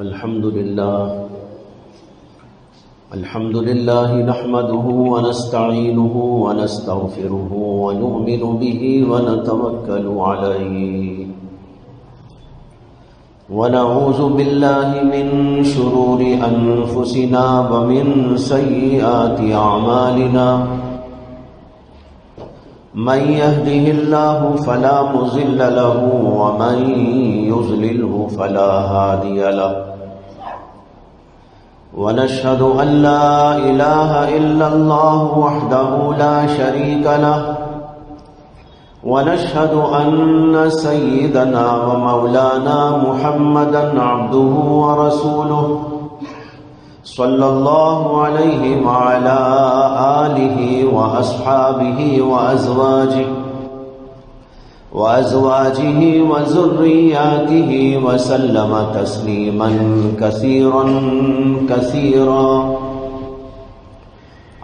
الحمد لله نحمده ونستعينه ونستغفره ونؤمن به ونتوكل عليه ونعوذ بالله من شرور أنفسنا ومن سيئات أعمالنا من يهده الله فلا مضل له ومن يضلله فلا هادي له ونشهد أن لا إله إلا الله وحده لا شريك له ونشهد أن سيدنا ومولانا محمدا عبده ورسوله صلى الله عليه وعلى آله وأصحابه وأزواجه وذرياته وسلم تسليما كثيرا كثيرا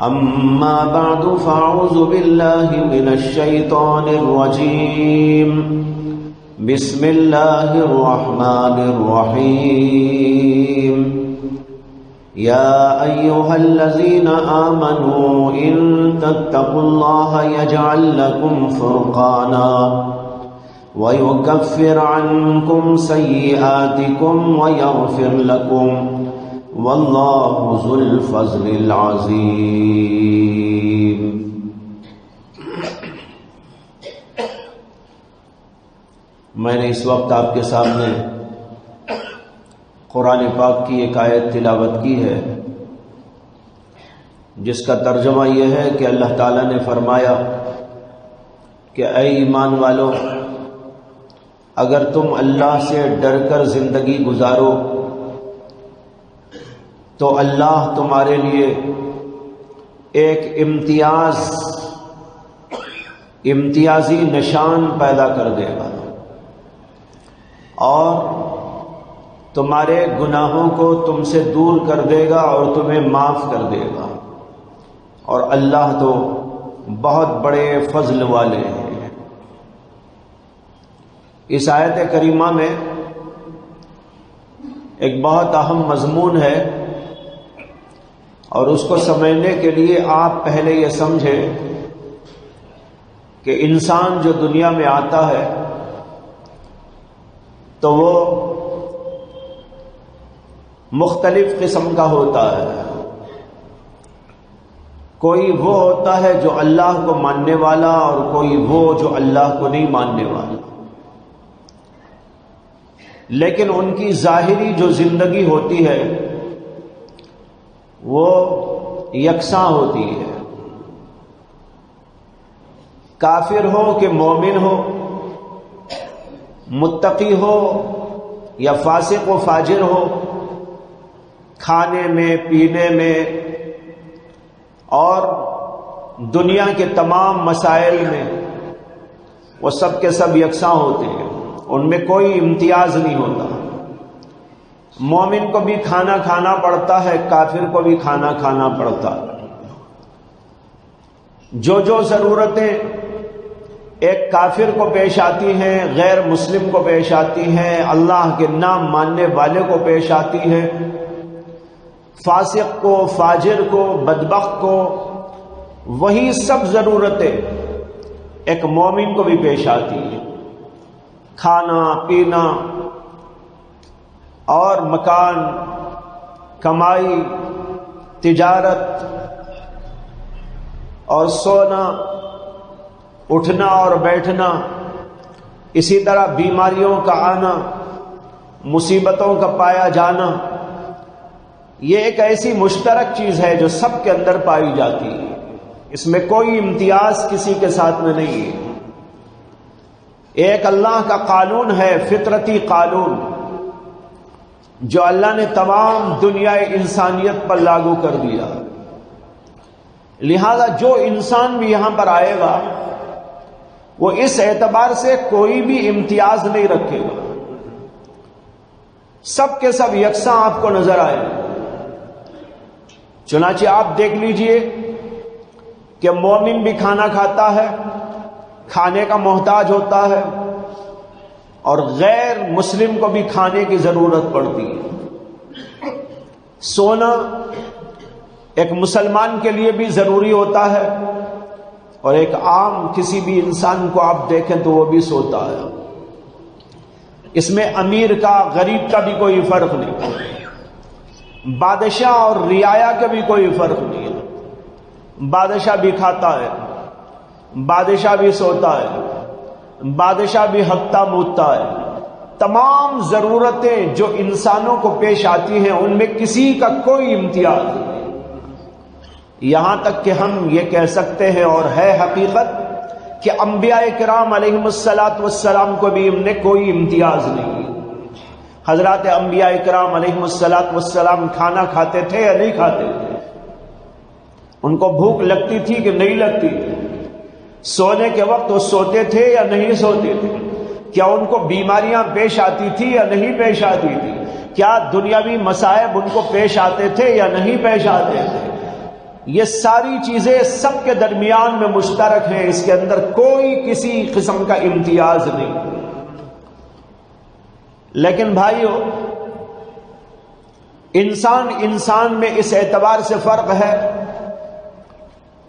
أما بعد فأعوذ بالله من الشيطان الرجيم بسم الله الرحمن الرحيم يا أيها الذين آمنوا إن تتقوا الله يجعل لكم فرقانا ويكفر عنكم سيئاتكم ويغفر لكم والله ذو الفضل العظيم. میں نے اس وقت آپ کے سامنے قرآن پاک کی ایک آیت تلاوت کی ہے جس کا ترجمہ یہ ہے کہ اللہ تعالیٰ نے فرمایا کہ اے ایمان والو، اگر تم اللہ سے ڈر کر زندگی گزارو تو اللہ تمہارے لیے ایک امتیازی نشان پیدا کر دے گا اور تمہارے گناہوں کو تم سے دور کر دے گا اور تمہیں معاف کر دے گا، اور اللہ تو بہت بڑے فضل والے ہیں۔ اس آیت کریمہ میں ایک بہت اہم مضمون ہے، اور اس کو سمجھنے کے لیے آپ پہلے یہ سمجھیں کہ انسان جو دنیا میں آتا ہے تو وہ مختلف قسم کا ہوتا ہے۔ کوئی وہ ہوتا ہے جو اللہ کو ماننے والا، اور کوئی وہ جو اللہ کو نہیں ماننے والا، لیکن ان کی ظاہری جو زندگی ہوتی ہے وہ یکساں ہوتی ہے۔ کافر ہو کہ مومن ہو، متقی ہو یا فاسق و فاجر ہو، کھانے میں، پینے میں اور دنیا کے تمام مسائل میں وہ سب کے سب یکساں ہوتے ہیں، ان میں کوئی امتیاز نہیں ہوتا۔ مومن کو بھی کھانا کھانا پڑتا ہے، کافر کو بھی کھانا کھانا پڑتا ہے۔ جو ضرورتیں ایک کافر کو پیش آتی ہیں، غیر مسلم کو پیش آتی ہیں، اللہ کے نام ماننے والے کو پیش آتی ہیں، فاسق کو، فاجر کو، بدبخت کو، وہی سب ضرورتیں ایک مومن کو بھی پیش آتی ہیں۔ کھانا، پینا اور مکان، کمائی، تجارت اور سونا، اٹھنا اور بیٹھنا، اسی طرح بیماریوں کا آنا، مصیبتوں کا پایا جانا، یہ ایک ایسی مشترک چیز ہے جو سب کے اندر پائی جاتی ہے، اس میں کوئی امتیاز کسی کے ساتھ میں نہیں ہے۔ ایک اللہ کا قانون ہے، فطرتی قانون، جو اللہ نے تمام دنیا انسانیت پر لاگو کر دیا۔ لہذا جو انسان بھی یہاں پر آئے گا وہ اس اعتبار سے کوئی بھی امتیاز نہیں رکھے گا، سب کے سب یکساں آپ کو نظر آئے گا۔ چنانچہ آپ دیکھ لیجئے کہ مومن بھی کھانا کھاتا ہے، کھانے کا محتاج ہوتا ہے، اور غیر مسلم کو بھی کھانے کی ضرورت پڑتی ہے۔ سونا ایک مسلمان کے لیے بھی ضروری ہوتا ہے، اور ایک عام کسی بھی انسان کو آپ دیکھیں تو وہ بھی سوتا ہے۔ اس میں امیر کا غریب کا بھی کوئی فرق نہیں، بادشاہ اور رعایا کا بھی کوئی فرق نہیں ہے۔ بادشاہ بھی کھاتا ہے، بادشاہ بھی سوتا ہے، بادشاہ بھی ہکتا مودتا ہے۔ تمام ضرورتیں جو انسانوں کو پیش آتی ہیں ان میں کسی کا کوئی امتیاز نہیں، یہاں تک کہ ہم یہ کہہ سکتے ہیں، اور ہے حقیقت، کہ انبیاء کرام علیہم السلام کو بھی ان نے کوئی امتیاز نہیں۔ حضرات انبیاء کرام علیہم السلام کھانا کھاتے تھے یا نہیں کھاتے تھے؟ ان کو بھوک لگتی تھی کہ نہیں لگتی تھی؟ سونے کے وقت وہ سوتے تھے یا نہیں سوتے تھے؟ کیا ان کو بیماریاں پیش آتی تھی یا نہیں پیش آتی تھی؟ کیا دنیاوی مصائب ان کو پیش آتے تھے یا نہیں پیش آتے تھے؟ یہ ساری چیزیں سب کے درمیان میں مشترک ہیں، اس کے اندر کوئی کسی قسم کا امتیاز نہیں۔ لیکن بھائیو، انسان میں اس اعتبار سے فرق ہے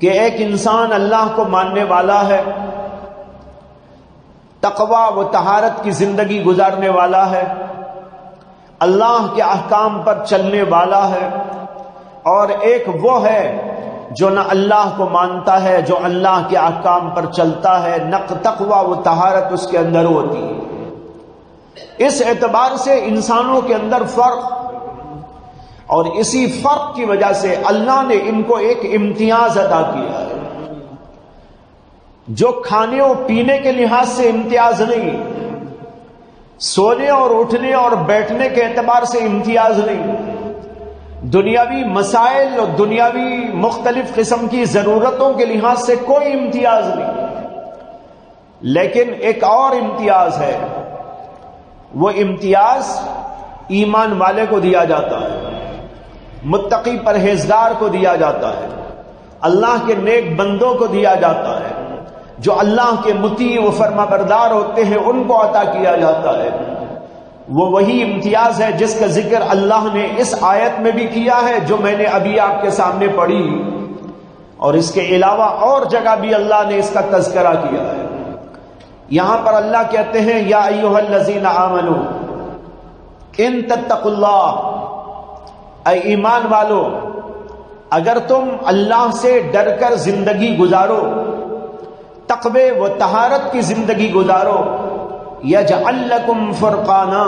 کہ ایک انسان اللہ کو ماننے والا ہے، تقوی و طہارت کی زندگی گزارنے والا ہے، اللہ کے احکام پر چلنے والا ہے، اور ایک وہ ہے جو نہ اللہ کو مانتا ہے، جو اللہ کے احکام پر چلتا ہے، نہ تقوی و طہارت اس کے اندر ہوتی ہے۔ اس اعتبار سے انسانوں کے اندر فرق، اور اسی فرق کی وجہ سے اللہ نے ان کو ایک امتیاز عطا کیا ہے، جو کھانے اور پینے کے لحاظ سے امتیاز نہیں، سونے اور اٹھنے اور بیٹھنے کے اعتبار سے امتیاز نہیں، دنیاوی مسائل اور دنیاوی مختلف قسم کی ضرورتوں کے لحاظ سے کوئی امتیاز نہیں، لیکن ایک اور امتیاز ہے، وہ امتیاز ایمان والے کو دیا جاتا ہے، متقی پرہیزگار کو دیا جاتا ہے، اللہ کے نیک بندوں کو دیا جاتا ہے، جو اللہ کے مطیع و فرما بردار ہوتے ہیں ان کو عطا کیا جاتا ہے۔ وہ وہی امتیاز ہے جس کا ذکر اللہ نے اس آیت میں بھی کیا ہے جو میں نے ابھی آپ کے سامنے پڑھی، اور اس کے علاوہ اور جگہ بھی اللہ نے اس کا تذکرہ کیا ہے۔ یہاں پر اللہ کہتے ہیں یا ایھا الذین آمنوا ان تتقوا اللہ، اے ایمان والو اگر تم اللہ سے ڈر کر زندگی گزارو، تقوی و طہارت کی زندگی گزارو، یجعل لکم فرقانا،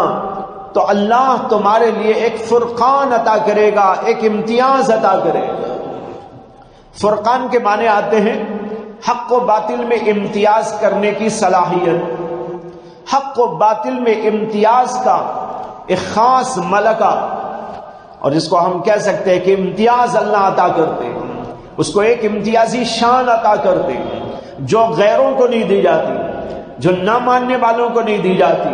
تو اللہ تمہارے لیے ایک فرقان عطا کرے گا، ایک امتیاز عطا کرے گا۔ فرقان کے معنی آتے ہیں حق و باطل میں امتیاز کرنے کی صلاحیت، حق و باطل میں امتیاز کا ایک خاص ملکہ، اور اس کو ہم کہہ سکتے ہیں کہ امتیاز اللہ عطا کرتے ہیں، اس کو ایک امتیازی شان عطا کرتے ہیں جو غیروں کو نہیں دی جاتی، جو نہ ماننے والوں کو نہیں دی جاتی۔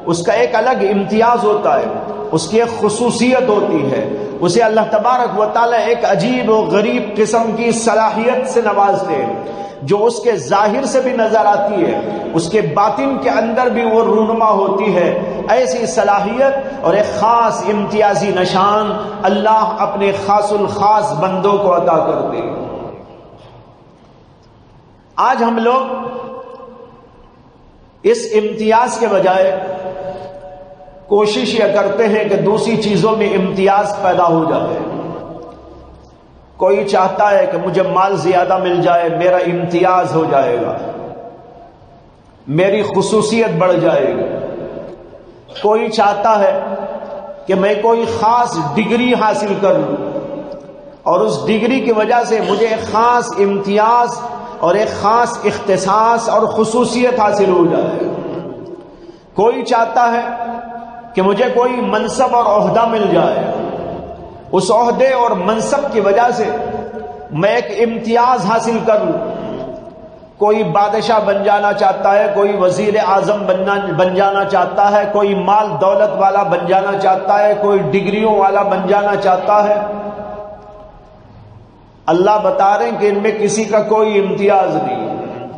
اس کا ایک الگ امتیاز ہوتا ہے، اس کی ایک خصوصیت ہوتی ہے، اسے اللہ تبارک و تعالی ایک عجیب و غریب قسم کی صلاحیت سے نوازتے ہیں، جو اس کے ظاہر سے بھی نظر آتی ہے، اس کے باطن کے اندر بھی وہ رونما ہوتی ہے۔ ایسی صلاحیت اور ایک خاص امتیازی نشان اللہ اپنے خاص الخاص بندوں کو عطا کرتے ہیں۔ آج ہم لوگ اس امتیاز کے بجائے کوشش یہ کرتے ہیں کہ دوسری چیزوں میں امتیاز پیدا ہو جائے۔ کوئی چاہتا ہے کہ مجھے مال زیادہ مل جائے، میرا امتیاز ہو جائے گا، میری خصوصیت بڑھ جائے گی۔ کوئی چاہتا ہے کہ میں کوئی خاص ڈگری حاصل کر لوں، اور اس ڈگری کی وجہ سے مجھے ایک خاص امتیاز اور ایک خاص اختصاص اور خصوصیت حاصل ہو جائے۔ کوئی چاہتا ہے کہ مجھے کوئی منصب اور عہدہ مل جائے، اس عہدے اور منصب کی وجہ سے میں ایک امتیاز حاصل کر لوں۔ کوئی بادشاہ بن جانا چاہتا ہے، کوئی وزیر اعظم بن جانا چاہتا ہے، کوئی مال دولت والا بن جانا چاہتا ہے، کوئی ڈگریوں والا بن جانا چاہتا ہے۔ اللہ بتا رہے ہیں کہ ان میں کسی کا کوئی امتیاز نہیں،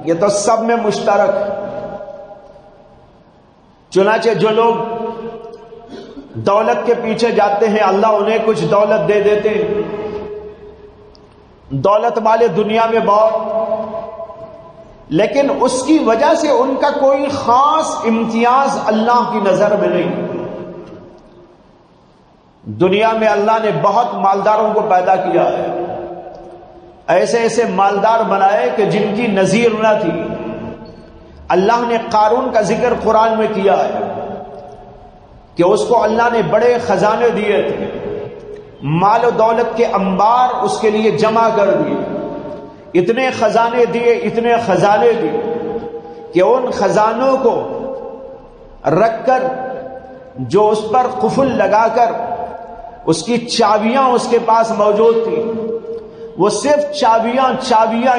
یہ تو سب میں مشترک۔ چنانچہ جو لوگ دولت کے پیچھے جاتے ہیں، اللہ انہیں کچھ دولت دے دیتے ہیں، دولت والے دنیا میں بہت، لیکن اس کی وجہ سے ان کا کوئی خاص امتیاز اللہ کی نظر میں نہیں۔ دنیا میں اللہ نے بہت مالداروں کو پیدا کیا ہے، ایسے ایسے مالدار بنائے کہ جن کی نظیر نہ تھی۔ اللہ نے قارون کا ذکر قرآن میں کیا ہے کہ اس کو اللہ نے بڑے خزانے دیے تھے، مال و دولت کے انبار اس کے لیے جمع کر دیے، اتنے خزانے دیے، اتنے خزانے دیے کہ ان خزانوں کو رکھ کر جو اس پر قفل لگا کر اس کی چابیاں اس کے پاس موجود تھی، وہ صرف چابیاں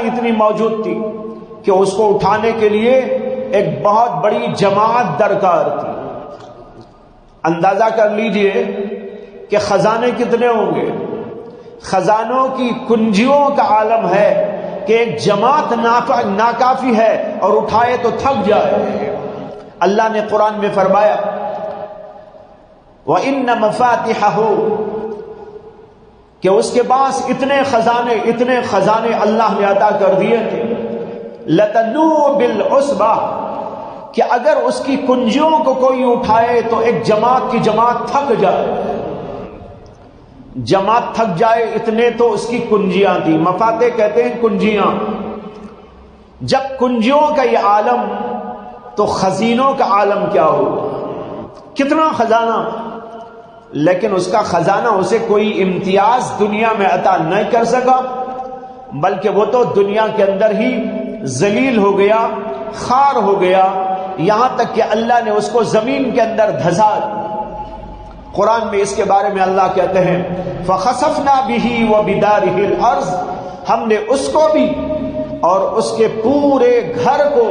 اتنی موجود تھی کہ اس کو اٹھانے کے لیے ایک بہت بڑی جماعت درکار تھی۔ اندازہ کر لیجئے کہ خزانے کتنے ہوں گے۔ خزانوں کی کنجیوں کا عالم ہے کہ ایک جماعت ناکافی ہے اور اٹھائے تو تھک جائے۔ اللہ نے قرآن میں فرمایا وَإِنَّ مَفَاتِحَهُ، کہ اس کے پاس اتنے خزانے اللہ نے عطا کر دیے تھے، لَتَنُوءُ بِالْعُصْبَةِ، کہ اگر اس کی کنجیوں کو کوئی اٹھائے تو ایک جماعت کی جماعت تھک جائے، جماعت تھک جائے، اتنے تو اس کی کنجیاں تھی۔ مفاتح کہتے ہیں کنجیاں۔ جب کنجیوں کا یہ عالم تو خزینوں کا عالم کیا ہوگا، کتنا خزانہ، لیکن اس کا خزانہ اسے کوئی امتیاز دنیا میں عطا نہیں کر سکا، بلکہ وہ تو دنیا کے اندر ہی ذلیل ہو گیا، خار ہو گیا، یہاں تک کہ اللہ نے اس کو زمین کے اندر دھسا دیا۔ قرآن میں اس کے بارے میں اللہ کہتے ہیں فَخَسَفْنَا بِهِ وَبِدَارِهِ الْأَرْضِ، ہم نے اس کو بھی اور اس کے پورے گھر کو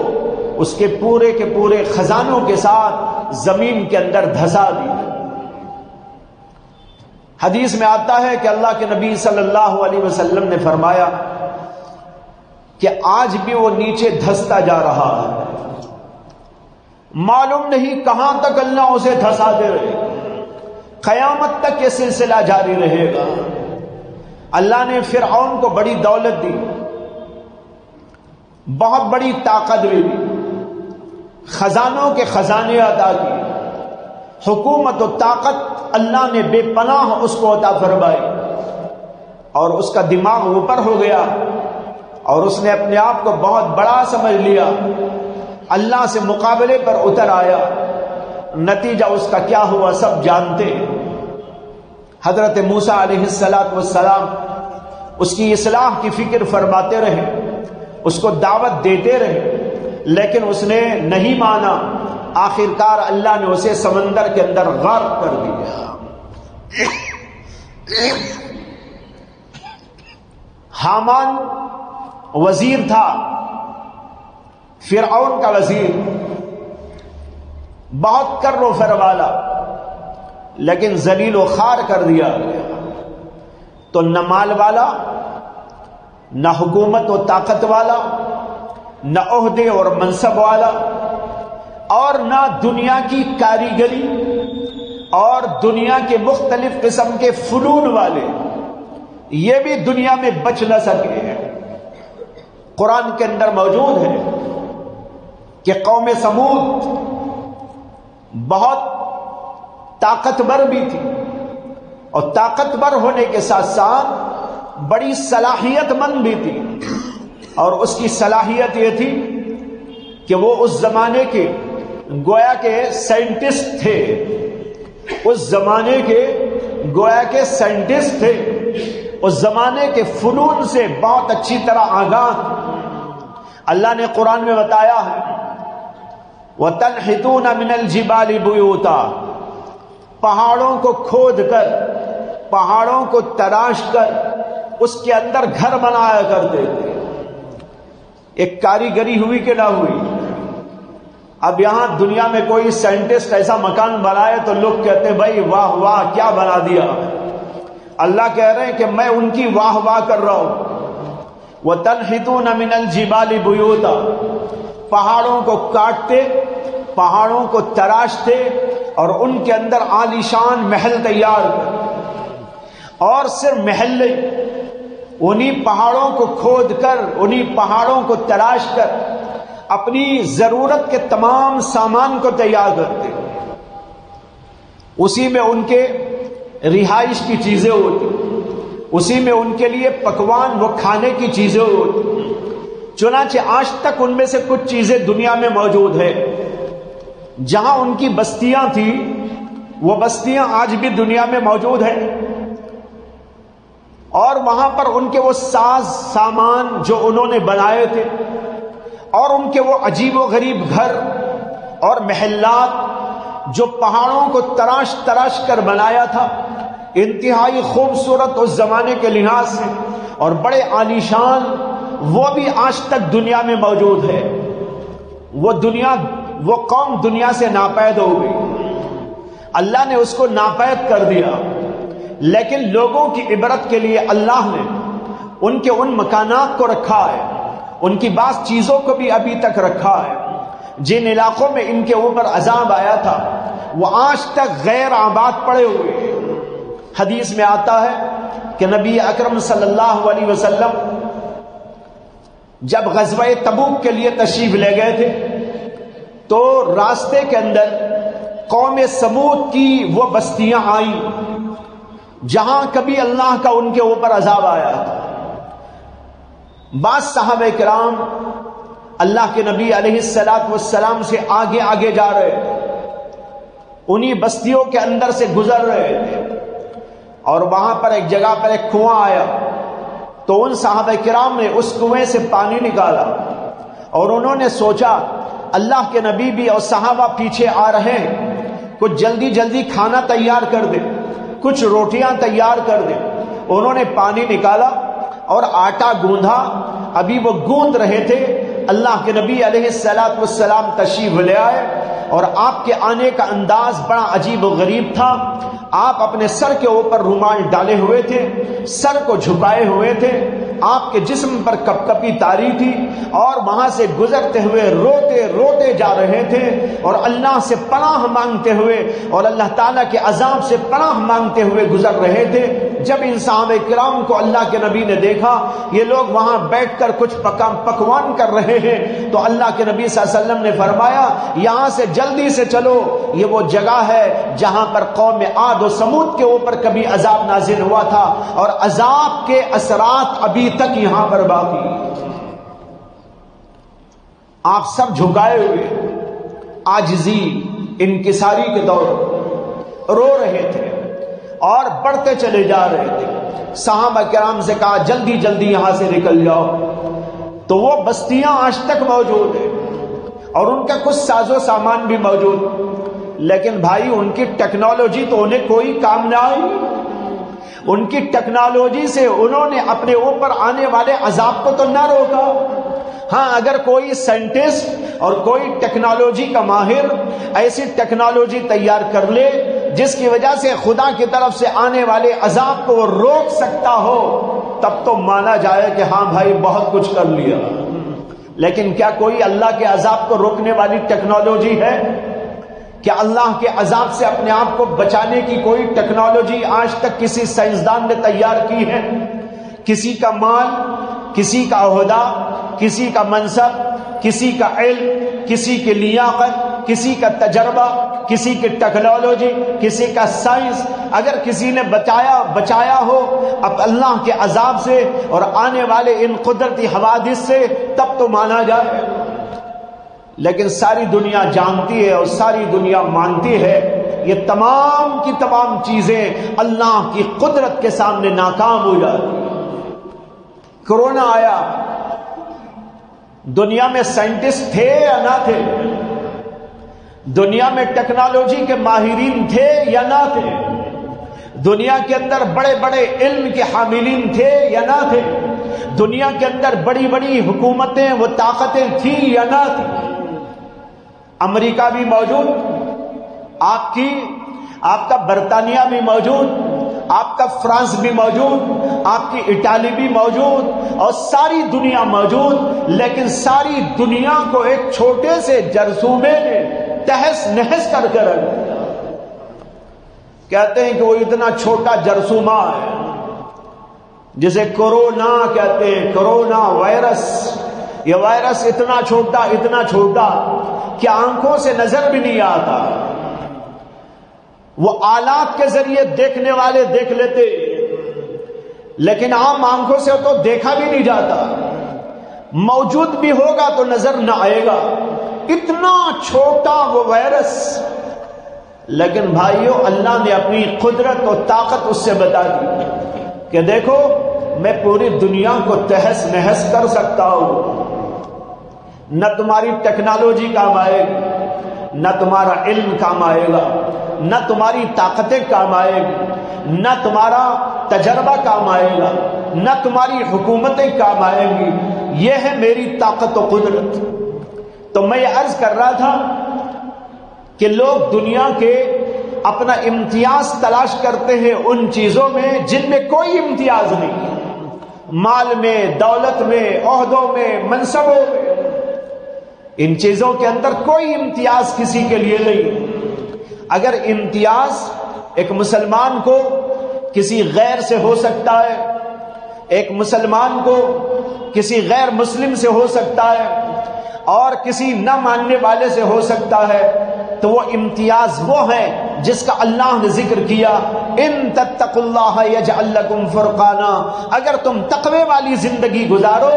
اس کے پورے خزانوں کے ساتھ زمین کے اندر دھسا دیا۔ حدیث میں آتا ہے کہ اللہ کے نبی صلی اللہ علیہ وسلم نے فرمایا کہ آج بھی وہ نیچے دھستا جا رہا ہے، معلوم نہیں کہاں تک اللہ اسے دھسا دے رہے، قیامت تک یہ سلسلہ جاری رہے گا۔ اللہ نے فرعون کو بڑی دولت دی، بہت بڑی طاقت بھی دی، خزانوں کے خزانے عطا کیے، حکومت و طاقت اللہ نے بے پناہ اس کو عطا فرمائی، اور اس کا دماغ اوپر ہو گیا اور اس نے اپنے آپ کو بہت بڑا سمجھ لیا، اللہ سے مقابلے پر اتر آیا۔ نتیجہ اس کا کیا ہوا سب جانتے ہیں۔ حضرت موسیٰ علیہ السلام اس کی اصلاح کی فکر فرماتے رہے، اس کو دعوت دیتے رہے، لیکن اس نے نہیں مانا۔ آخرکار اللہ نے اسے سمندر کے اندر غرق کر دیا۔ حامان وزیر تھا، فرعون کا وزیر، بہت کر و فر والا، لیکن ذلیل و خوار کر دیا گیا۔ تو نہ مال والا، نہ حکومت و طاقت والا، نہ عہدے اور منصب والا، اور نہ دنیا کی کاریگری اور دنیا کے مختلف قسم کے فنون والے، یہ بھی دنیا میں بچ نہ سکے ہیں۔ قرآن کے اندر موجود ہے کہ قوم سمود بہت طاقتور بھی تھی، اور طاقتور ہونے کے ساتھ ساتھ بڑی صلاحیت مند بھی تھی، اور اس کی صلاحیت یہ تھی کہ وہ اس زمانے کے گویا کے سائنٹسٹ تھے، اس زمانے کے گویا کے سائنٹسٹ تھے، اس زمانے کے فنون سے بہت اچھی طرح آگاہ تھے۔ اللہ نے قرآن میں بتایا ہے وَتَنْحِتُونَ مِنَ الْجِبَالِ بُيُوتًا، پہاڑوں کو کھود کر، پہاڑوں کو تراش کر اس کے اندر گھر بنایا کرتے تھے۔ ایک کاریگری ہوئی کہ نہ ہوئی؟ اب یہاں دنیا میں کوئی سائنٹسٹ ایسا مکان بنائے تو لوگ کہتے ہیں بھائی واہ واہ کیا بنا دیا۔ اللہ کہہ رہے ہیں کہ میں ان کی واہ واہ کر رہا ہوں۔ وَتَنْحِتُونَ مِنَ الْجِبَالِ بُيُوتًا، پہاڑوں کو کاٹتے، پہاڑوں کو تراشتے، اور ان کے اندر عالیشان محل تیار کر، اور صرف محل نہیں، انہی پہاڑوں کو کھود کر، انہی پہاڑوں کو تلاش کر اپنی ضرورت کے تمام سامان کو تیار کرتے، اسی میں ان کے رہائش کی چیزیں ہوتی، اسی میں ان کے لیے پکوان وہ کھانے کی چیزیں ہوتی۔ چنانچہ آج تک ان میں سے کچھ چیزیں دنیا میں موجود ہے، جہاں ان کی بستیاں تھیں وہ بستیاں آج بھی دنیا میں موجود ہیں، اور وہاں پر ان کے وہ ساز سامان جو انہوں نے بنائے تھے، اور ان کے وہ عجیب و غریب گھر اور محلات جو پہاڑوں کو تراش تراش کر بنایا تھا، انتہائی خوبصورت اس زمانے کے لحاظ سے اور بڑے عالیشان، وہ بھی آج تک دنیا میں موجود ہے۔ وہ قوم دنیا سے ناپید ہو گئی، اللہ نے اس کو ناپید کر دیا، لیکن لوگوں کی عبرت کے لیے اللہ نے ان کے ان مکانات کو رکھا ہے، ان کی بعض چیزوں کو بھی ابھی تک رکھا ہے۔ جن علاقوں میں ان کے اوپر عذاب آیا تھا وہ آج تک غیر آباد پڑے ہوئے۔ حدیث میں آتا ہے کہ نبی اکرم صلی اللہ علیہ وسلم جب غزوہ تبوک کے لیے تشریف لے گئے تھے تو راستے کے اندر قوم سمود کی وہ بستیاں آئیں جہاں کبھی اللہ کا ان کے اوپر عذاب آیا تھا۔ بعض صحابہ کرام اللہ کے نبی علیہ الصلوۃ والسلام سے آگے آگے جا رہے تھے، انہی بستیوں کے اندر سے گزر رہے تھے، اور وہاں پر ایک جگہ پر ایک کنواں آیا تو ان صحابہ کرام نے اس کنویں سے پانی نکالا، اور انہوں نے سوچا اللہ کے نبی بھی اور صحابہ پیچھے آ رہے ہیں، کچھ جلدی جلدی کھانا تیار کر دے، کچھ روٹیاں تیار کر دے۔ انہوں نے پانی نکالا اور آٹا گوندھا، ابھی وہ گوندھ رہے تھے، اللہ کے نبی علیہ الصلوۃ والسلام تشریف لے آئے، اور آپ کے آنے کا انداز بڑا عجیب و غریب تھا۔ آپ اپنے سر کے اوپر رومال ڈالے ہوئے تھے، سر کو جھکائے ہوئے تھے، آپ کے جسم پر کپ کپی طاری تھی، اور وہاں سے گزرتے ہوئے روتے روتے جا رہے تھے، اور اللہ سے پناہ مانگتے ہوئے اور اللہ تعالیٰ کے عذاب سے پناہ مانگتے ہوئے گزر رہے تھے۔ جب ان صحابہ کرام کو اللہ کے نبی نے دیکھا یہ لوگ وہاں بیٹھ کر کچھ پکوان کر رہے ہیں، تو اللہ کے نبی صلی اللہ علیہ وسلم نے فرمایا یہاں سے جلدی سے چلو، یہ وہ جگہ ہے جہاں پر قوم عاد و سمود کے اوپر کبھی عذاب نازل ہوا تھا، اور عذاب کے اثرات ابھی تک یہاں پر باقی۔ آپ سب جھکائے ہوئے عاجزی انکساری کے دور رو رہے تھے اور بڑھتے چلے جا رہے تھے۔ صحابہ کرام سے کہا جلدی جلدی یہاں سے نکل جاؤ، تو وہ بستیاں آج تک موجود ہیں اور ان کا کچھ ساز و سامان بھی موجود، لیکن بھائی ان کی ٹیکنالوجی تو انہیں کوئی کام نہ آئی۔ ان کی ٹیکنالوجی سے انہوں نے اپنے اوپر آنے والے عذاب کو تو نہ روکا۔ ہاں اگر کوئی سائنٹسٹ اور کوئی ٹیکنالوجی کا ماہر ایسی ٹیکنالوجی تیار کر لے جس کی وجہ سے خدا کی طرف سے آنے والے عذاب کو وہ روک سکتا ہو، تب تو مانا جائے کہ ہاں بھائی بہت کچھ کر لیا۔ لیکن کیا کوئی اللہ کے عذاب کو روکنے والی ٹیکنالوجی ہے؟ کیا اللہ کے عذاب سے اپنے آپ کو بچانے کی کوئی ٹیکنالوجی آج تک کسی سائنسدان نے تیار کی ہے؟ کسی کا مال، کسی کا عہدہ، کسی کا منصب، کسی کا علم، کسی کی لیاقت، کسی کا تجربہ، کسی کی ٹیکنالوجی، کسی کا سائنس اگر کسی نے بچایا ہو اب اللہ کے عذاب سے اور آنے والے ان قدرتی حوادث سے، تب تو مانا جائے۔ لیکن ساری دنیا جانتی ہے اور ساری دنیا مانتی ہے یہ تمام کی تمام چیزیں اللہ کی قدرت کے سامنے ناکام ہو جاتی۔ کورونا آیا، دنیا میں سائنٹسٹ تھے یا نہ تھے؟ دنیا میں ٹیکنالوجی کے ماہرین تھے یا نہ تھے؟ دنیا کے اندر بڑے بڑے علم کے حاملین تھے یا نہ تھے؟ دنیا کے اندر بڑی بڑی حکومتیں وہ طاقتیں تھیں یا نہ تھیں؟ امریکہ بھی موجود، آپ کا برطانیہ بھی موجود، آپ کا فرانس بھی موجود، آپ کی اٹالی بھی موجود، اور ساری دنیا موجود، لیکن ساری دنیا کو ایک چھوٹے سے جرثومے نے تہس نہس کر رکھ دیا۔ کہتے ہیں کہ وہ اتنا چھوٹا جرثومہ ہے جسے کورونا کہتے ہیں، کورونا وائرس. یہ وائرس اتنا چھوٹا کہ آنکھوں سے نظر بھی نہیں آتا. وہ آلات کے ذریعے دیکھنے والے دیکھ لیتے، لیکن عام آنکھوں سے تو دیکھا بھی نہیں جاتا. موجود بھی ہوگا تو نظر نہ آئے گا. اتنا چھوٹا وہ وائرس، لیکن بھائیو اللہ نے اپنی قدرت اور طاقت اس سے بتا دی کہ دیکھو میں پوری دنیا کو تہس نہس کر سکتا ہوں. نہ تمہاری ٹیکنالوجی کام آئے گی، نہ تمہارا علم کام آئے گا، نہ تمہاری طاقتیں کام آئے گی، نہ تمہارا تجربہ کام آئے گا، نہ تمہاری حکومتیں کام آئیں گی. یہ ہے میری طاقت و قدرت. تو میں یہ عرض کر رہا تھا کہ لوگ دنیا کے اپنا امتیاز تلاش کرتے ہیں ان چیزوں میں جن میں کوئی امتیاز نہیں. مال میں، دولت میں، عہدوں میں، منصبوں میں، ان چیزوں کے اندر کوئی امتیاز کسی کے لیے نہیں. اگر امتیاز ایک مسلمان کو کسی غیر سے ہو سکتا ہے، ایک مسلمان کو کسی غیر مسلم سے ہو سکتا ہے، اور کسی نہ ماننے والے سے ہو سکتا ہے، تو وہ امتیاز وہ ہے جس کا اللہ نے ذکر کیا، ان تتقوا اللہ یجعل لکم فرقانا. اگر تم تقوی والی زندگی گزارو،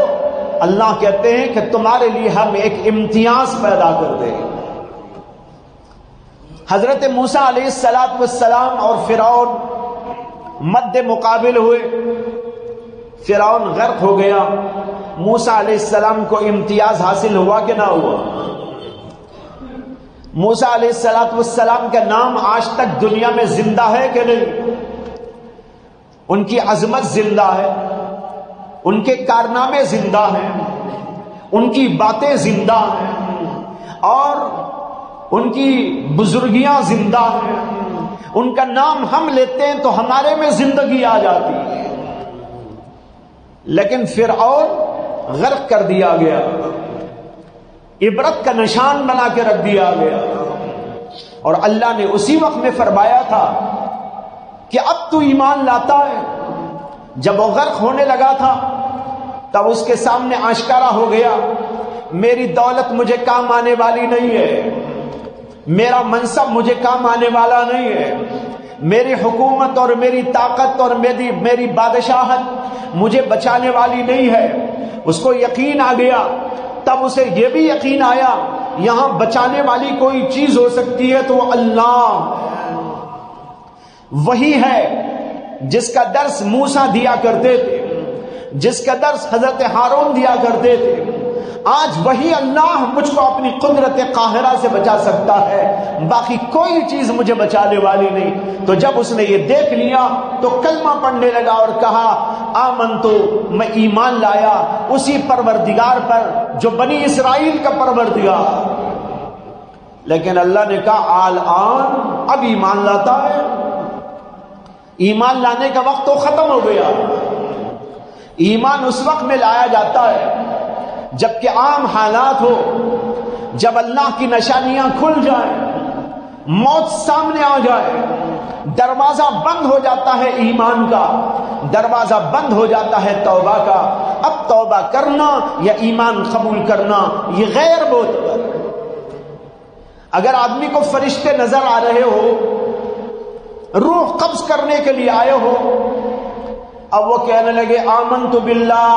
اللہ کہتے ہیں کہ تمہارے لیے ہم ایک امتیاز پیدا کر دیں. حضرت موسیٰ علیہ السلام اور فرعون مد مقابل ہوئے. فرعون غرق ہو گیا. موسیٰ علیہ السلام کو امتیاز حاصل ہوا کہ نہ ہوا؟ موسیٰ علیہ السلام کا نام آج تک دنیا میں زندہ ہے کہ نہیں؟ ان کی عظمت زندہ ہے، ان کے کارنامے زندہ ہیں، ان کی باتیں زندہ ہیں، اور ان کی بزرگیاں زندہ ہیں. ان کا نام ہم لیتے ہیں تو ہمارے میں زندگی آ جاتی ہے. لیکن فرعون غرق کر دیا گیا، عبرت کا نشان بنا کے رکھ دیا گیا. اور اللہ نے اسی وقت میں فرمایا تھا کہ اب تو ایمان لاتا ہے. جب وہ غرق ہونے لگا تھا تب اس کے سامنے آشکارا ہو گیا، میری دولت مجھے کام آنے والی نہیں ہے، میرا منصب مجھے کام آنے والا نہیں ہے، میری حکومت اور میری طاقت اور میری بادشاہت مجھے بچانے والی نہیں ہے. اس کو یقین آ گیا. تب اسے یہ بھی یقین آیا یہاں بچانے والی کوئی چیز ہو سکتی ہے تو وہ اللہ. وہی ہے جس کا درس موسیٰ دیا کرتے تھے، جس کا درس حضرت ہارون دیا کرتے تھے. آج وہی اللہ مجھ کو اپنی قدرت قاہرہ سے بچا سکتا ہے، باقی کوئی چیز مجھے بچانے والی نہیں. تو جب اس نے یہ دیکھ لیا تو کلمہ پڑھنے لگا اور کہا آمنتو، میں ایمان لایا اسی پروردگار پر جو بنی اسرائیل کا پروردگار. لیکن اللہ نے کہا الآن، اب ایمان لاتا ہے؟ ایمان لانے کا وقت تو ختم ہو گیا. ایمان اس وقت میں لایا جاتا ہے جبکہ عام حالات ہو، جب اللہ کی نشانیاں کھل جائیں، موت سامنے آ جائے، دروازہ بند ہو جاتا ہے ایمان کا، دروازہ بند ہو جاتا ہے توبہ کا. اب توبہ کرنا یا ایمان قبول کرنا یہ غیر معتبر. اگر آدمی کو فرشتے نظر آ رہے ہو، روح قبض کرنے کے لیے آئے ہو، اب وہ کہنے لگے آمنت باللہ،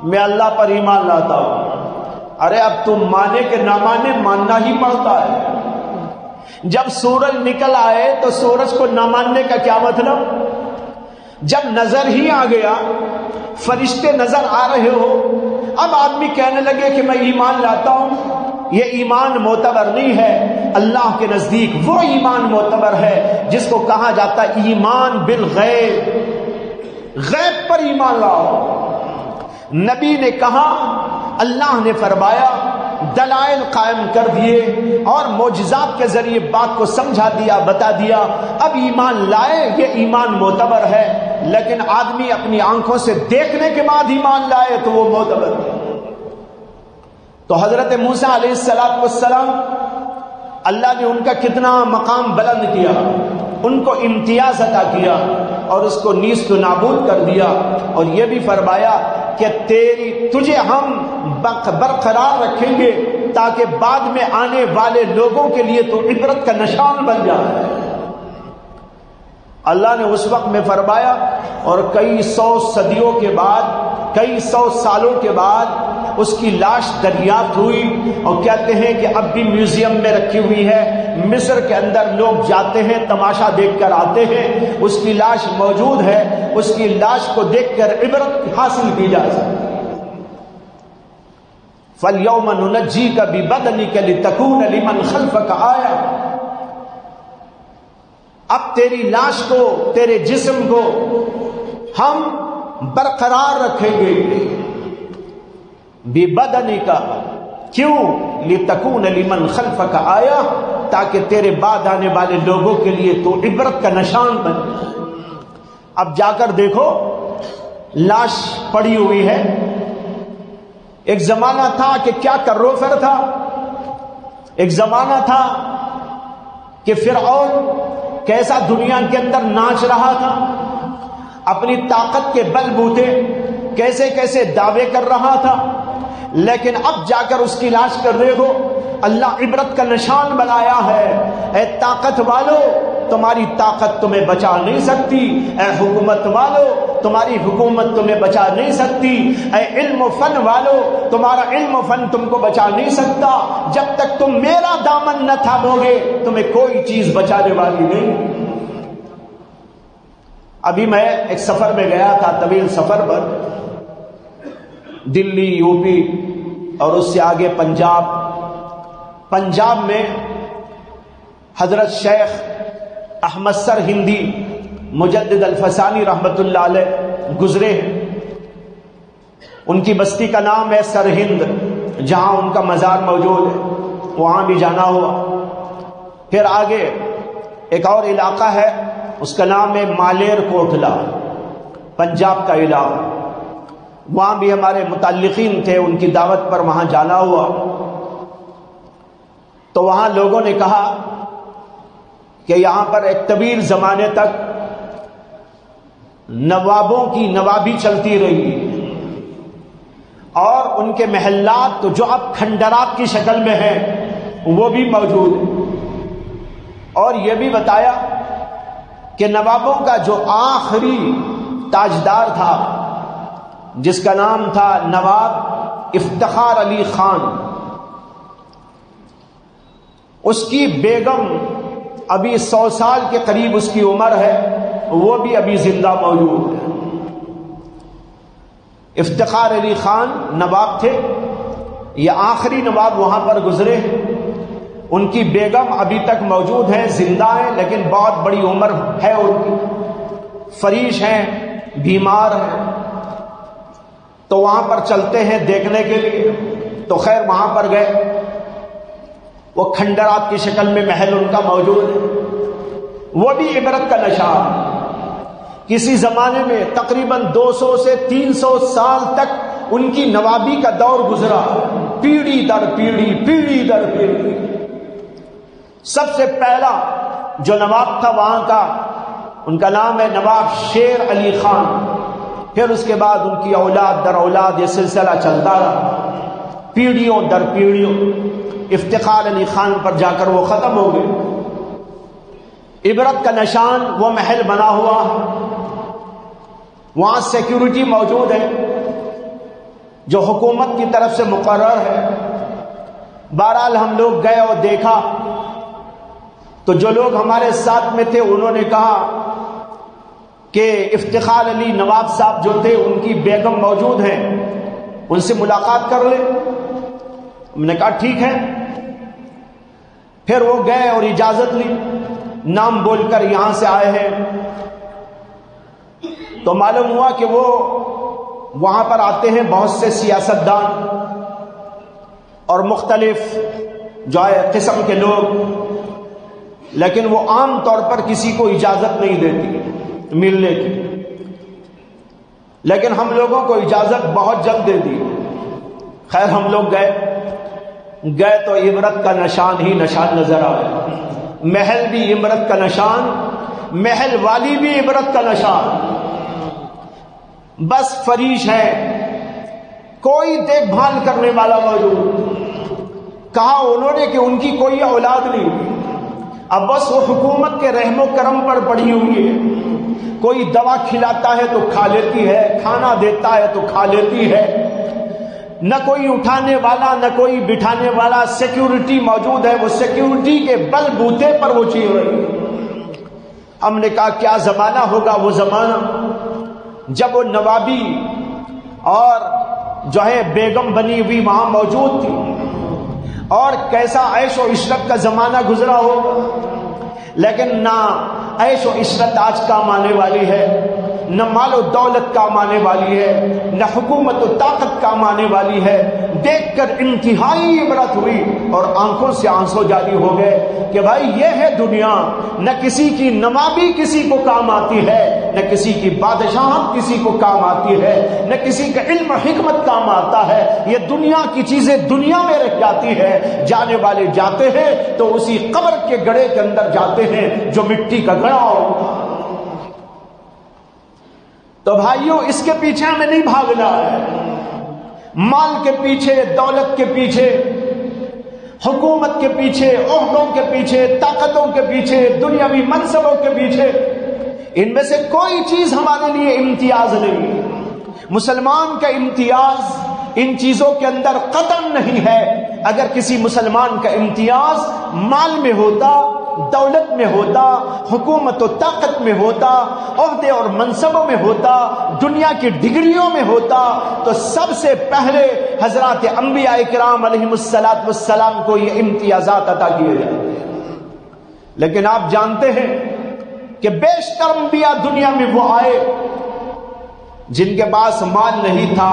میں اللہ پر ایمان لاتا ہوں. ارے اب تم مانے کہ نہ مانے، ماننا ہی پڑتا ہے. جب سورج نکل آئے تو سورج کو نہ ماننے کا کیا مطلب؟ جب نظر ہی آ گیا، فرشتے نظر آ رہے ہو، اب آدمی کہنے لگے کہ میں ایمان لاتا ہوں، یہ ایمان معتبر نہیں ہے. اللہ کے نزدیک وہ ایمان معتبر ہے جس کو کہا جاتا ہے ایمان بالغیب. غیب پر ایمان لاؤ. نبی نے کہا، اللہ نے فرمایا، دلائل قائم کر دیے اور معجزات کے ذریعے بات کو سمجھا دیا، بتا دیا. اب ایمان لائے، یہ ایمان معتبر ہے. لیکن آدمی اپنی آنکھوں سے دیکھنے کے بعد ایمان لائے تو وہ معتبر ہے. تو حضرت موسیٰ علیہ السلام اللہ نے ان کا کتنا مقام بلند کیا. ان کو امتیاز عطا کیا اور اس کو نیست و نابود کر دیا، اور یہ بھی فرمایا کہ تجھے ہم برقرار رکھیں گے تاکہ بعد میں آنے والے لوگوں کے لیے تو عبرت کا نشان بن جائے۔ اللہ نے اس وقت میں فرمایا، اور کئی سو صدیوں کے بعد، کئی سو سالوں کے بعد اس کی لاش دریافت ہوئی، اور کہتے ہیں کہ اب بھی میوزیم میں رکھی ہوئی ہے۔ مصر کے اندر لوگ جاتے ہیں، تماشا دیکھ کر آتے ہیں، اس کی لاش موجود ہے، اس کی لاش کو دیکھ کر عبرت حاصل کی جا سکتی۔ فَالْيَوْمَ نُنَجِّيكَ بِبَدَنِكَ لِتَكُونَ لِمَنْ خَلْفَكَ آیَةً، اب تیری لاش کو، تیرے جسم کو ہم برقرار رکھیں گے۔ بِبَدَنِكَ، کیوں؟ لِتَكُونَ لِمَنْ خَلْفَكَ آیَةً، تاکہ تیرے بعد آنے والے لوگوں کے لیے تو عبرت کا نشان بن۔ اب جا کر دیکھو، لاش پڑی ہوئی ہے۔ ایک زمانہ تھا کہ کیا کرو فر تھا، ایک زمانہ تھا کہ فرعون کیسا دنیا کے اندر ناچ رہا تھا، اپنی طاقت کے بل بوتے کیسے کیسے دعوے کر رہا تھا، لیکن اب جا کر اس کی لاش کر دیکھو، اللہ عبرت کا نشان بنایا ہے۔ اے طاقت والو، تمہاری طاقت تمہیں بچا نہیں سکتی، اے حکومت والو تمہاری حکومت تمہیں بچا نہیں سکتی، اے علم و فن والو تمہارا علم و فن تم کو بچا نہیں سکتا، جب تک تم میرا دامن نہ تھامو گے تمہیں کوئی چیز بچانے والی نہیں۔ ابھی میں ایک سفر میں گیا تھا، طویل سفر پر، دلی، یو پی اور اس سے آگے پنجاب میں حضرت شیخ احمد سر ہندی مجدد الفسانی رحمت اللہ علیہ گزرے ہیں۔ ان کی بستی کا نام ہے سرہند، جہاں ان کا مزار موجود ہے، وہاں بھی جانا ہوا۔ پھر آگے ایک اور علاقہ ہے، اس کا نام ہے مالیر کوٹلا، پنجاب کا علاقہ، وہاں بھی ہمارے متعلقین تھے، ان کی دعوت پر وہاں جانا ہوا۔ تو وہاں لوگوں نے کہا کہ یہاں پر ایک طویل زمانے تک نوابوں کی نوابی چلتی رہی، اور ان کے محلات تو جو اب کھنڈرات کی شکل میں ہیں وہ بھی موجود ہیں، اور یہ بھی بتایا کہ نوابوں کا جو آخری تاجدار تھا، جس کا نام تھا نواب افتخار علی خان، اس کی بیگم ابھی 100 سال کے قریب اس کی عمر ہے، وہ بھی ابھی زندہ موجود ہے۔ افتخار علی خان نواب تھے، یہ آخری نواب وہاں پر گزرے، ان کی بیگم ابھی تک موجود ہیں، زندہ ہیں، لیکن بہت بڑی عمر ہے ان کی، فریش ہیں، بیمار ہیں۔ تو وہاں پر چلتے ہیں دیکھنے کے لیے، تو خیر وہاں پر گئے، وہ کھنڈرات کی شکل میں محل ان کا موجود ہے، وہ بھی عبرت کا نشان۔ کسی زمانے میں تقریباً 200 سے 300 سال تک ان کی نوابی کا دور گزرا، پیڑھی در پیڑھی، پیڑھی در پیڑھی۔ سب سے پہلا جو نواب تھا وہاں کا، ان کا نام ہے نواب شیر علی خان، پھر اس کے بعد ان کی اولاد در اولاد یہ سلسلہ چلتا رہا، پیڑھیوں در پیڑھیوں۔ افتخار علی خان پر جا کر وہ ختم ہو گئے۔ عبرت کا نشان وہ محل بنا ہوا، وہاں سیکیورٹی موجود ہے جو حکومت کی طرف سے مقرر ہے۔ بہرحال ہم لوگ گئے اور دیکھا، تو جو لوگ ہمارے ساتھ میں تھے انہوں نے کہا کہ افتخار علی نواب صاحب جو تھے ان کی بیگم موجود ہیں، ان سے ملاقات کر لیں۔ ہم نے کہا ٹھیک ہے۔ پھر وہ گئے اور اجازت لی، نام بول کر یہاں سے آئے ہیں۔ تو معلوم ہوا کہ وہ وہاں پر آتے ہیں بہت سے سیاستدان اور مختلف جو ہے قسم کے لوگ، لیکن وہ عام طور پر کسی کو اجازت نہیں دیتی ملنے کی، لیکن ہم لوگوں کو اجازت بہت جلد دے دی۔ خیر ہم لوگ گئے تو عبرت کا نشان ہی نشان نظر آیا، محل بھی عبرت کا نشان، محل والی بھی عبرت کا نشان، بس فریش ہے، کوئی دیکھ بھال کرنے والا موجود۔ کہا انہوں نے کہ ان کی کوئی اولاد نہیں، اب بس وہ حکومت کے رحم و کرم پر پڑی ہوئی ہے، کوئی دوا کھلاتا ہے تو کھا لیتی ہے، کھانا دیتا ہے تو کھا لیتی ہے، نہ کوئی اٹھانے والا نہ کوئی بٹھانے والا، سیکیورٹی موجود ہے، وہ سیکیورٹی کے بل بوتے پر وہ چل رہی ہے۔ ہم نے کہا کیا زمانہ ہوگا وہ زمانہ جب وہ نوابی اور جو ہے بیگم بنی ہوئی وہاں موجود تھی، اور کیسا عیش و عشرت کا زمانہ گزرا ہوگا، لیکن نہ عیش و عشرت آج کام آنے والی ہے، نہ مال و دولت کام آنے والی ہے، نہ حکومت و طاقت کام آنے والی ہے۔ دیکھ کر انتہائی عبرت ہوئی اور آنکھوں سے آنسو جاری ہو گئے کہ بھائی یہ ہے دنیا، نہ کسی کی نوابی کسی کو کام آتی ہے، نہ کسی کی بادشاہت کسی کو کام آتی ہے، نہ کسی کا علم و حکمت کام آتا ہے۔ یہ دنیا کی چیزیں دنیا میں رہ جاتی ہے، جانے والے جاتے ہیں تو اسی قبر کے گڑھے کے اندر جاتے ہیں جو مٹی کا گڑھا ہوگا۔ تو بھائیوں اس کے پیچھے ہمیں نہیں بھاگنا ہے، مال کے پیچھے، دولت کے پیچھے، حکومت کے پیچھے، عہدوں کے پیچھے، طاقتوں کے پیچھے، دنیاوی منصبوں کے پیچھے، ان میں سے کوئی چیز ہمارے لیے امتیاز نہیں۔ مسلمان کا امتیاز ان چیزوں کے اندر قطعاً نہیں ہے۔ اگر کسی مسلمان کا امتیاز مال میں ہوتا، دولت میں ہوتا، حکومت و طاقت میں ہوتا، عہدے اور منصبوں میں ہوتا، دنیا کی ڈگریوں میں ہوتا، تو سب سے پہلے حضرات انبیاء کرام علیہم السلام کو یہ امتیازات عطا کیے جاتے ہیں۔ لیکن آپ جانتے ہیں کہ بیشتر انبیاء دنیا میں وہ آئے جن کے پاس مال نہیں تھا،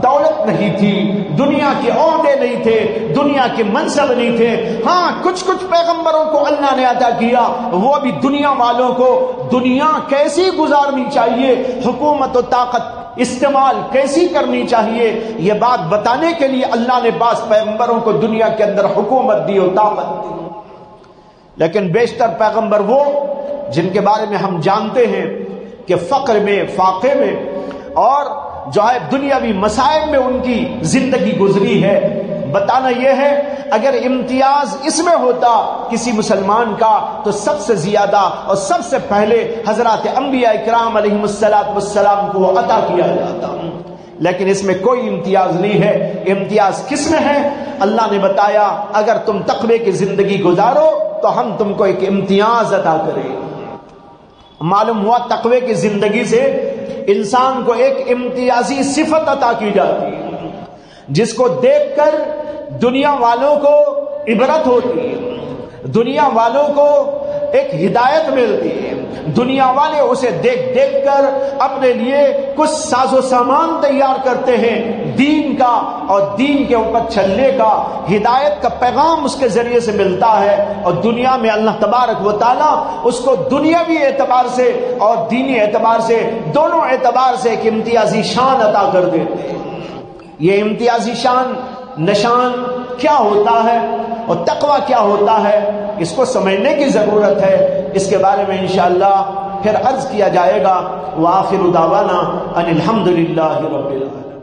دولت نہیں تھی، دنیا کے عہدے نہیں تھے، دنیا کے منصب نہیں تھے۔ ہاں کچھ پیغمبروں کو اللہ نے عطا کیا، وہ بھی دنیا والوں کو دنیا کیسی گزارنی چاہیے، حکومت و طاقت استعمال کیسی کرنی چاہیے، یہ بات بتانے کے لیے اللہ نے بعض پیغمبروں کو دنیا کے اندر حکومت دی اور طاقت دی۔ لیکن بیشتر پیغمبر وہ جن کے بارے میں ہم جانتے ہیں کہ فقر میں، فاقے میں اور جو ہے دنیاوی مسائب میں ان کی زندگی گزری ہے۔ بتانا یہ ہے اگر امتیاز اس میں ہوتا کسی مسلمان کا تو سب سے زیادہ اور سب سے پہلے حضرات انبیاء کرام علیہم السلام کو عطا کیا جاتا، لیکن اس میں کوئی امتیاز نہیں ہے۔ امتیاز کس میں ہے؟ اللہ نے بتایا اگر تم تقوی کی زندگی گزارو تو ہم تم کو ایک امتیاز عطا کریں۔ معلوم ہوا تقوی کی زندگی سے انسان کو ایک امتیازی صفت عطا کی جاتی ہے جس کو دیکھ کر دنیا والوں کو عبرت ہوتی ہے، دنیا والوں کو ایک ہدایت ملتی ہے، دنیا والے اسے دیکھ کر اپنے لیے کچھ ساز و سامان تیار کرتے ہیں دین کا، اور دین کے اوپر چلنے کا، ہدایت کا پیغام اس کے ذریعے سے ملتا ہے، اور دنیا میں اللہ تبارک و تعالی اس کو دنیاوی اعتبار سے اور دینی اعتبار سے، دونوں اعتبار سے ایک امتیازی شان عطا کر دیتے ہیں۔ یہ امتیازی شان، نشان کیا ہوتا ہے اور تقوی کیا ہوتا ہے، اس کو سمجھنے کی ضرورت ہے۔ اس کے بارے میں انشاءاللہ پھر عرض کیا جائے گا۔ وآخر دعوانا ان الحمد للہ رب العالمین۔